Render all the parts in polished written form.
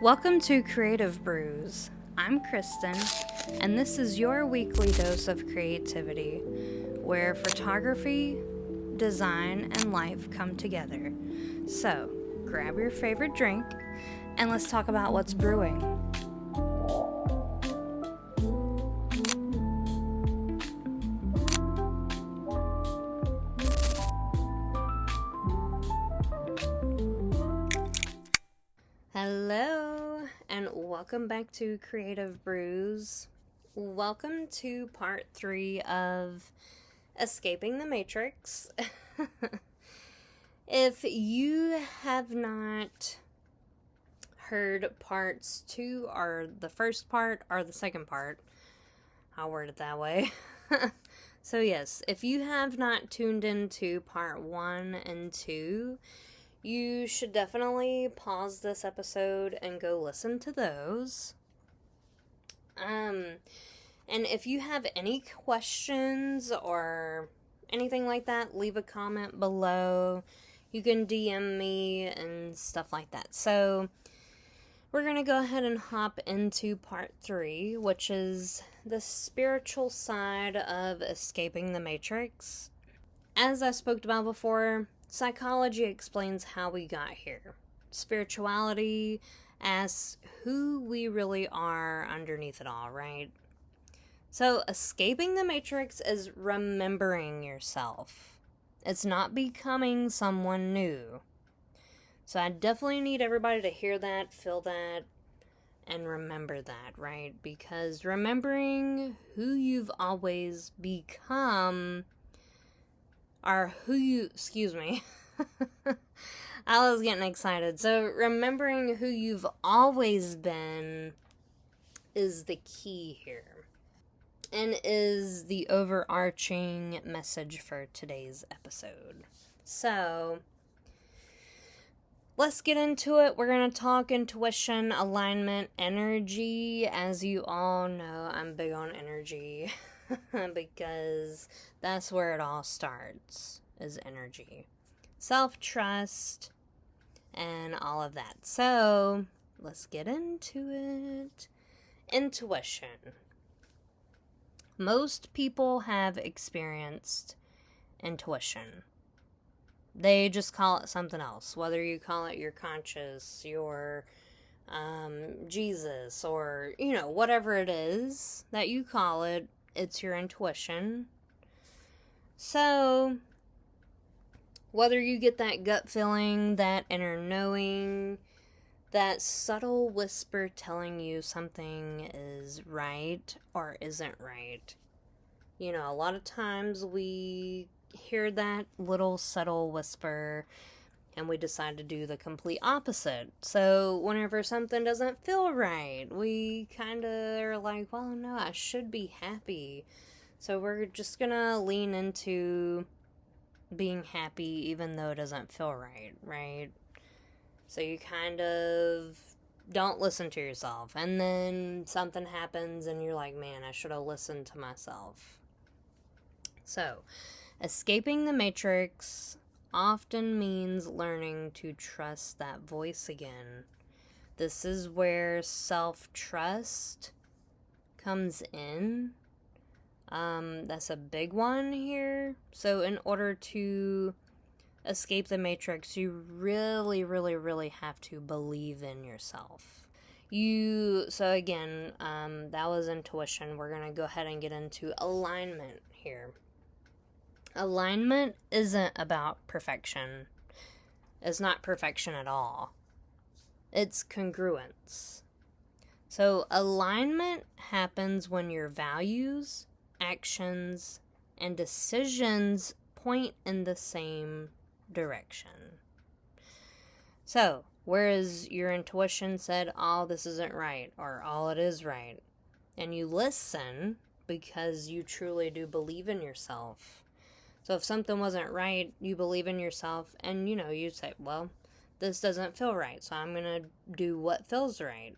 Welcome to Creative Brews. I'm Kristen, and this is your weekly dose of creativity, where photography, design, and life come together. So, grab your favorite drink, and let's talk about what's brewing. Hello, and welcome back to Creative Brews. Welcome to part 3 of Escaping the Matrix. If you have not heard parts 2, or the first part, or the second part, I'll word it that way. So yes, if you have not tuned into part 1 and 2, you should definitely pause this episode and go listen to those. And if you have any questions or anything like that, leave a comment below. You can DM me and stuff like that. So, we're going to go ahead and hop into part 3, which is the spiritual side of escaping the matrix. As I spoke about before, psychology explains how we got here. Spirituality asks who we really are underneath it all, right? So, escaping the matrix is remembering yourself. It's not becoming someone new. So, I definitely need everybody to hear that, feel that, and remember that, right? Because remembering who you've always become, or who you, I was getting excited. So, remembering who you've always been is the key here, and is the overarching message for today's episode. So, let's get into it. We're going to talk intuition, alignment, energy. As you all know, I'm big on energy because that's where it all starts, is energy. Self-trust and all of that. So, let's get into it. Intuition. Most people have experienced intuition. They just call it something else. Whether you call it your conscious, your Jesus, or, whatever it is that you call it, it's your intuition. So, whether you get that gut feeling, that inner knowing, that subtle whisper telling you something is right or isn't right. A lot of times we hear that little subtle whisper and we decide to do the complete opposite. So whenever something doesn't feel right, we kind of are like, well, no, I should be happy. So we're just gonna lean into being happy even though it doesn't feel right, right? So you kind of don't listen to yourself. And then something happens and you're like, man, I should have listened to myself. So, escaping the matrix often means learning to trust that voice again. This is where self-trust comes in. That's a big one here. So in order to escape the matrix, you really, really, really have to believe in yourself. So again, that was intuition. We're going to go ahead and get into alignment here. Alignment isn't about perfection. It's not perfection at all. It's congruence. So alignment happens when your values, actions, and decisions point in the same direction. So, whereas your intuition said, oh, this isn't right, or oh, it is right, and you listen because you truly do believe in yourself. So if something wasn't right, you believe in yourself, and you say, well, this doesn't feel right, so I'm going to do what feels right.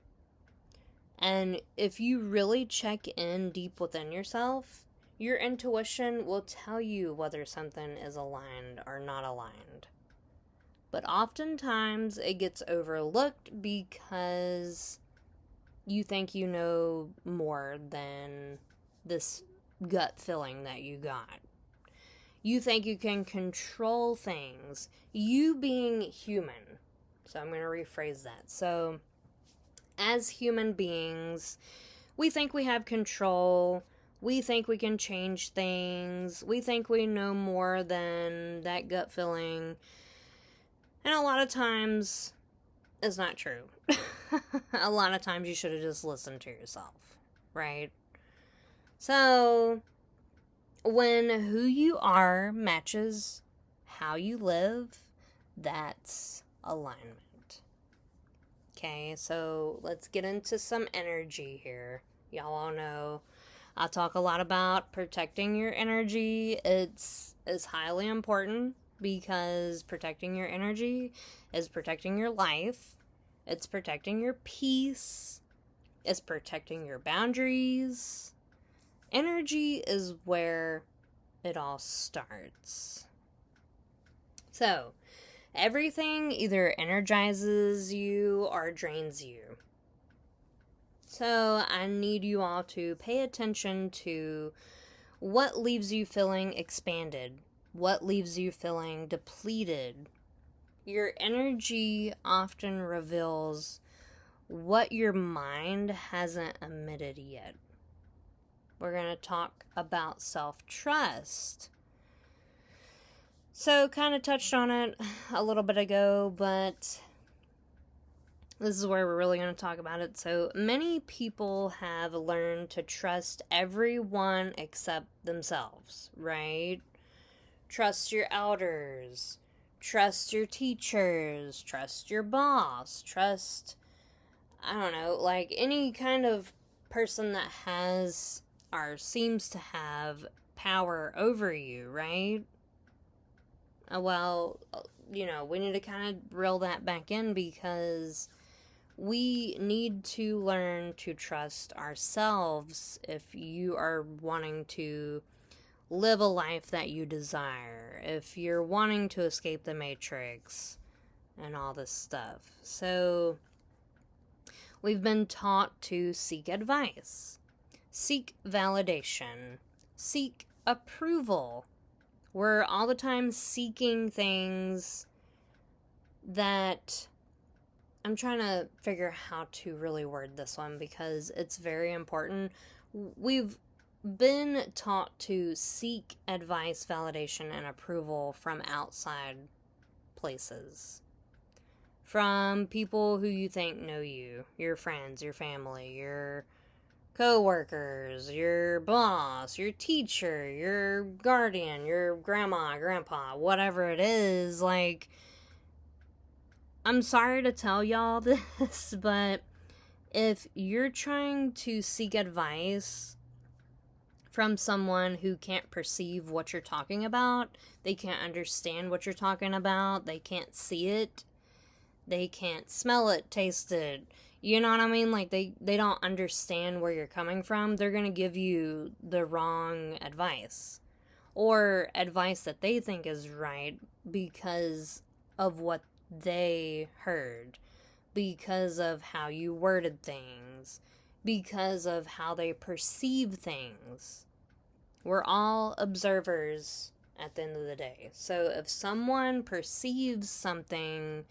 And if you really check in deep within yourself, your intuition will tell you whether something is aligned or not aligned. But oftentimes it gets overlooked because you think you know more than this gut feeling that you got. You think you can control things. You being human. So I'm going to rephrase that. So, as human beings, we think we have control. We think we can change things. We think we know more than that gut feeling. And a lot of times, it's not true. A lot of times you should have just listened to yourself, right? So, when who you are matches how you live, that's alignment. Okay, so let's get into some energy here. Y'all all know I talk a lot about protecting your energy. It's highly important because protecting your energy is protecting your life. It's protecting your peace. It's protecting your boundaries. Energy is where it all starts. So, everything either energizes you or drains you. So, I need you all to pay attention to what leaves you feeling expanded, what leaves you feeling depleted. Your energy often reveals what your mind hasn't emitted yet. We're going to talk about self-trust. So, kind of touched on it a little bit ago, but this is where we're really going to talk about it. So, many people have learned to trust everyone except themselves, right? Trust your elders, trust your teachers, trust your boss, trust, I don't know, like any kind of person that has or seems to have power over you, right? Well, we need to kind of reel that back in because we need to learn to trust ourselves if you are wanting to live a life that you desire, if you're wanting to escape the matrix and all this stuff. So, we've been taught to seek advice, seek validation, seek approval. We're all the time seeking things that I'm trying to figure how to really word this one because it's very important. We've been taught to seek advice, validation, and approval from outside places. From people who you think know you, your friends, your family, your co-workers, your boss, your teacher, your guardian, your grandma, grandpa, whatever it is. Like, I'm sorry to tell y'all this, but if you're trying to seek advice from someone who can't perceive what you're talking about, they can't understand what you're talking about, they can't see it, they can't smell it, taste it, you know what I mean? Like, they don't understand where you're coming from. They're going to give you the wrong advice. Or advice that they think is right because of what they heard. Because of how you worded things. Because of how they perceive things. We're all observers at the end of the day. So if someone perceives something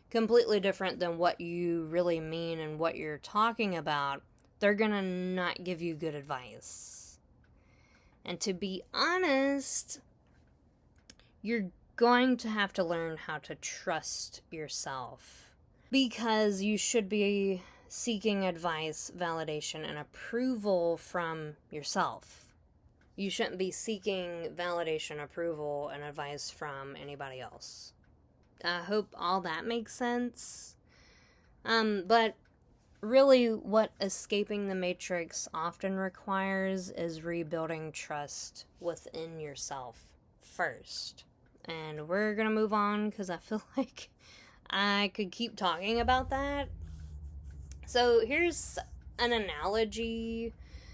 completely different than what you really mean and what you're talking about, they're gonna not give you good advice. And to be honest, you're going to have to learn how to trust yourself. Because you should be seeking advice, validation, and approval from yourself. You shouldn't be seeking validation, approval, and advice from anybody else. I hope all that makes sense. But really what escaping the matrix often requires is rebuilding trust within yourself first. And we're gonna move on because I feel like I could keep talking about that. So here's an analogy.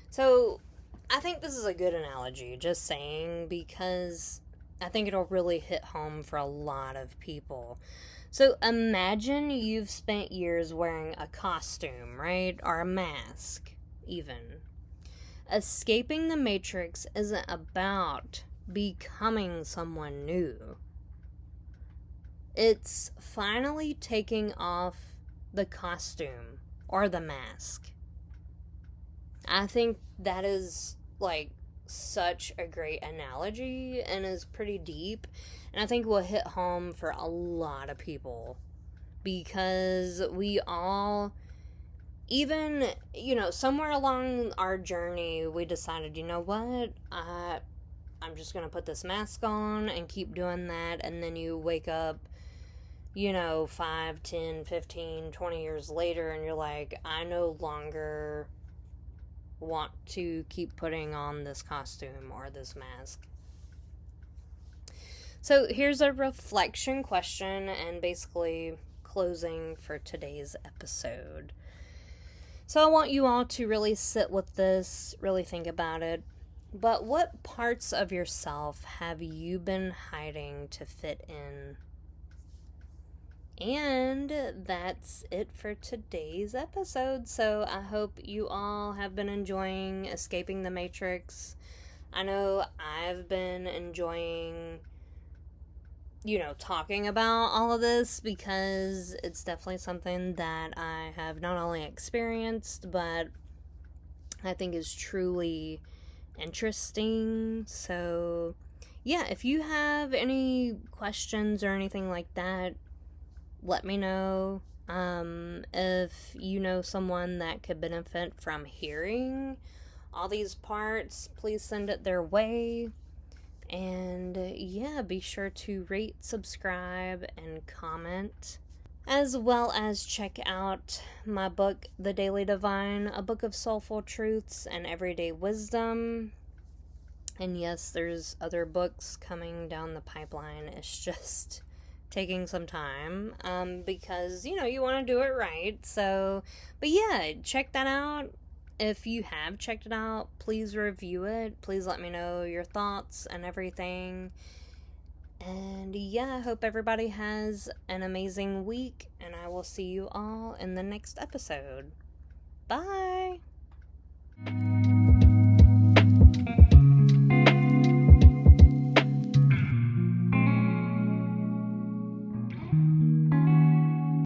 So I think this is a good analogy, just saying, because I think it'll really hit home for a lot of people. So imagine you've spent years wearing a costume, right? Or a mask, even. Escaping the Matrix isn't about becoming someone new. It's finally taking off the costume or the mask. I think that is like such a great analogy and is pretty deep, and I think will hit home for a lot of people because we all, even, somewhere along our journey, we decided, you know what, I'm just gonna put this mask on and keep doing that, and then you wake up 5, 10, 15, 20 years later, and you're like, I no longer want to keep putting on this costume or this mask. So here's a reflection question and basically closing for today's episode. So I want you all to really sit with this, really think about it. But what parts of yourself have you been hiding to fit in? And that's it for today's episode. So I hope you all have been enjoying Escaping the Matrix. I know I've been enjoying, talking about all of this because it's definitely something that I have not only experienced, but I think is truly interesting. So, yeah, if you have any questions or anything like that, let me know. If you know someone that could benefit from hearing all these parts, please send it their way. And yeah, be sure to rate, subscribe, and comment. As well as check out my book, The Daily Divine, a book of soulful truths and everyday wisdom. And yes, there's other books coming down the pipeline. It's just taking some time because, you want to do it right. So, but yeah, check that out. If you have checked it out, please review it. Please let me know your thoughts and everything. And yeah, I hope everybody has an amazing week, and I will see you all in the next episode. Bye!